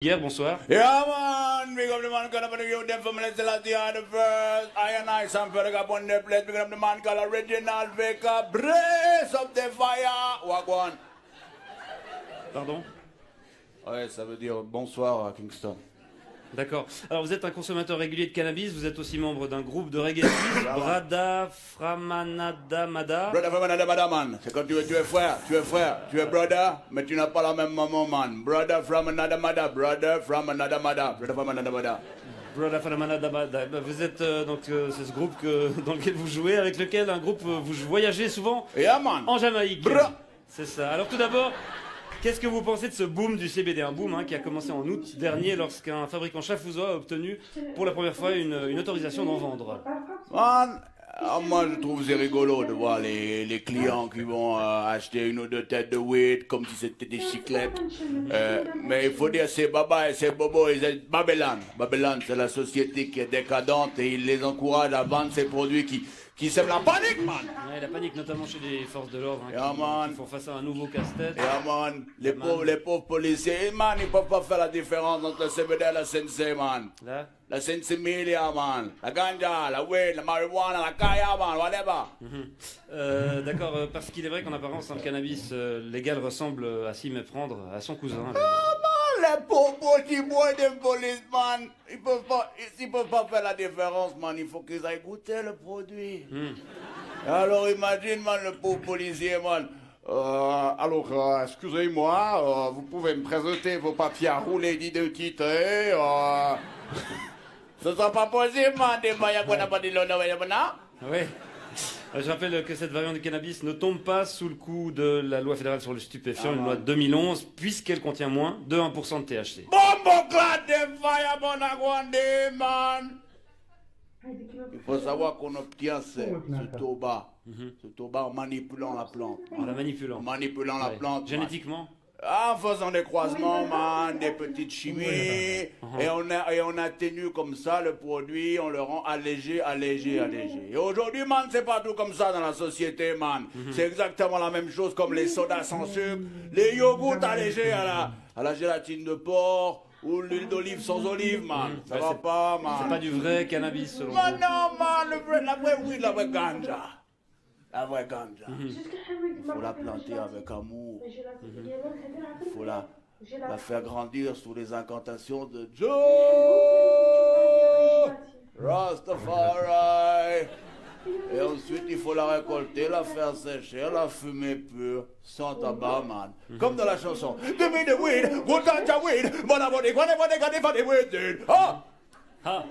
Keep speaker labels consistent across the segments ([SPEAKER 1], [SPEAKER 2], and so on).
[SPEAKER 1] Hier, bonsoir.
[SPEAKER 2] Yeah, man, big up the man, call up the youth, them from Celestia on the first. I and I, some fella up on the place, big up the man called Original Vicar, brace up the fire. Walk one.
[SPEAKER 1] Pardon?
[SPEAKER 2] Ouais, ça veut dire bonsoir à Kingston.
[SPEAKER 1] D'accord. Alors, vous êtes un consommateur régulier de cannabis, vous êtes aussi membre d'un groupe de reggae suisse, Brada Framanada Mada.
[SPEAKER 2] Brother Framanada Mada, man. C'est quand tu es frère, tu es brother, mais tu n'as pas la même maman, man. Brother Framanada Mada, brother Framanada Mada, brother Framanada Mada.
[SPEAKER 1] Brada Framanada Mada. Vous êtes c'est ce groupe dans lequel vous jouez, avec lequel vous voyagez souvent
[SPEAKER 2] Yeah, man.
[SPEAKER 1] en Jamaïque.
[SPEAKER 2] Bra.
[SPEAKER 1] C'est ça. Alors, tout d'abord, qu'est-ce que vous pensez de ce boom du CBD? Un boom qui a commencé en août dernier lorsqu'un fabricant chafouzois a obtenu pour la première fois une autorisation d'en vendre.
[SPEAKER 2] Man, moi je trouve c'est rigolo de voir les clients qui vont acheter une ou deux têtes de weed comme si c'était des chiclettes. Mais il faut dire c'est Baba et c'est Bobo et c'est Babylone. Babylone c'est la société qui est décadente et il les encourage à vendre ces produits qui sèment la panique, man.
[SPEAKER 1] Ouais, la panique notamment chez les forces de l'ordre
[SPEAKER 2] Yeah, man.
[SPEAKER 1] qui font face à un nouveau casse-tête.
[SPEAKER 2] Yeah, man. Les pauvres policiers, man, ils peuvent pas faire la différence entre le CBD et la CNC, man.
[SPEAKER 1] Là
[SPEAKER 2] La Sensimilia, man. La ganja, la weed, la marijuana, la kaya, man, whatever.
[SPEAKER 1] D'accord, parce qu'il est vrai qu'en apparence, le cannabis légal ressemble à s'y méprendre à son cousin.
[SPEAKER 2] Ah, man, les pauvres petits boys de police, man. Ils peuvent pas faire la différence, man. Il faut qu'ils aillent goûter le produit. Alors imagine, man, le pauvre policier, man.
[SPEAKER 3] Excusez-moi, vous pouvez me présenter vos papiers à rouler d'identité.
[SPEAKER 2] Ce sera pas possible, man. Des moyens qu'on n'a pas dit l'honneur,
[SPEAKER 1] Oui. Je rappelle que cette variante du cannabis ne tombe pas sous le coup de la loi fédérale sur le stupéfiant, une loi de 2011, puisqu'elle contient moins de 1% de THC.
[SPEAKER 2] Bombo clad de fire, bon aguande, man. Il faut savoir qu'on obtient ce tabac en manipulant la plante.
[SPEAKER 1] En la manipulant.
[SPEAKER 2] En manipulant la
[SPEAKER 1] Ouais.
[SPEAKER 2] plante.
[SPEAKER 1] Génétiquement.
[SPEAKER 2] En faisant des croisements, man, des petites chimies, et on atténue comme ça le produit, on le rend allégé. Et aujourd'hui, man, c'est pas tout comme ça dans la société, man. C'est exactement la même chose comme les sodas sans sucre, les yogourts allégés à la gélatine de porc, ou l'huile d'olive sans olive, man. Ça va pas, man.
[SPEAKER 1] C'est pas du vrai cannabis, selon
[SPEAKER 2] Man,
[SPEAKER 1] vous.
[SPEAKER 2] non, man, la vraie weed, la vraie ganja. La vraie ganja. Il faut la planter avec amour. Il faut la faire grandir sous les incantations de Joe Rastafari. Et ensuite, il faut la récolter, la faire sécher, la fumer pure, sans tabac, man. Comme dans la chanson. Give me the weed, good ganja weed, but I want it, whatever they got it for the weed, dude. Ah!
[SPEAKER 1] Ah,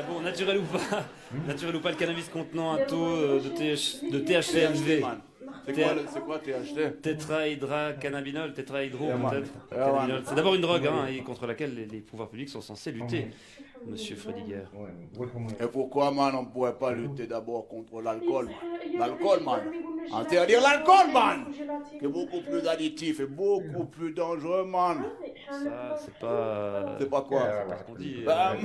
[SPEAKER 1] bon, naturel ou pas, le cannabis contenant un taux de THC élevé.
[SPEAKER 2] Man. C'est quoi THC?
[SPEAKER 1] Tétrahydrocannabinol, tétrahydro peut-être.
[SPEAKER 2] Yeah,
[SPEAKER 1] Cannabinol. C'est d'abord une drogue et contre laquelle les pouvoirs publics sont censés lutter, monsieur Frediger.
[SPEAKER 2] Et pourquoi, man, on ne pourrait pas lutter d'abord contre l'alcool, man? L'alcool, man. Interdire l'alcool, man! Qui est beaucoup plus additif et beaucoup plus dangereux, man.
[SPEAKER 1] Ça, c'est pas...
[SPEAKER 2] C'est pas quoi?
[SPEAKER 1] C'est pas ce qu'on dit.
[SPEAKER 2] Man,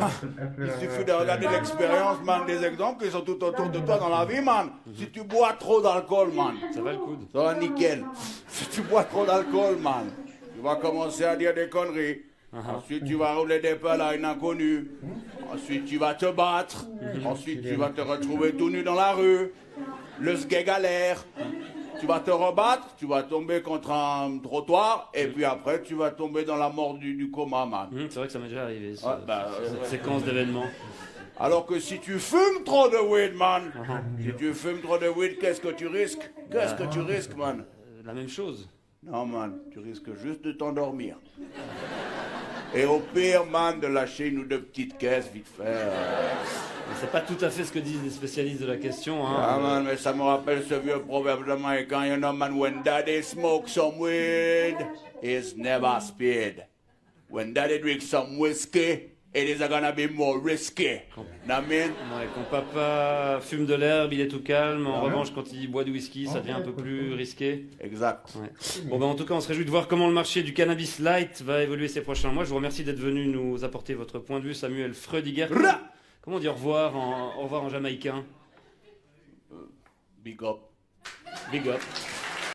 [SPEAKER 2] il suffit de regarder l'expérience, man, des exemples qui sont tout autour de toi dans la vie, man. Si tu bois trop d'alcool, man,
[SPEAKER 1] Ça va le coude.
[SPEAKER 2] ça va nickel. Si tu bois trop d'alcool, man, tu vas commencer à dire des conneries. Ensuite, tu vas rouler des pelles à une inconnue. Ensuite, tu vas te battre. Ensuite, tu vas te retrouver tout nu dans la rue. Le sgeg galère. Tu vas te rebattre, tu vas tomber contre un trottoir, et puis après, tu vas tomber dans la mort du coma, man.
[SPEAKER 1] C'est vrai que ça m'est déjà arrivé,
[SPEAKER 2] Ouais,
[SPEAKER 1] cette séquence d'événements.
[SPEAKER 2] Alors que si tu fumes trop de weed, man, si tu fumes trop de weed, qu'est-ce que tu risques? Qu'est-ce que tu risques, man?
[SPEAKER 1] La même chose.
[SPEAKER 2] Non, man, tu risques juste de t'endormir. Et au pire, man, de lâcher une ou deux petites caisses, vite fait.
[SPEAKER 1] C'est pas tout à fait ce que disent les spécialistes de la question.
[SPEAKER 2] Ah, man, mais ça me rappelle ce vieux proverbe jamaïcain, you know, man, when daddy smokes some weed, he's never speed. When daddy drinks some whiskey, it is gonna be more risky. Know what I mean?
[SPEAKER 1] Ouais, quand papa fume de l'herbe, il est tout calme. En revanche, quand il boit du whisky, ça devient un peu plus risqué.
[SPEAKER 2] Exact.
[SPEAKER 1] Ouais. Bon, ben, en tout cas, on se réjouit de voir comment le marché du cannabis light va évoluer ces prochains mois. Je vous remercie d'être venu nous apporter votre point de vue, Samuel Frediger. Comment on dit au revoir en jamaïcain?
[SPEAKER 2] Big up.
[SPEAKER 1] Big up.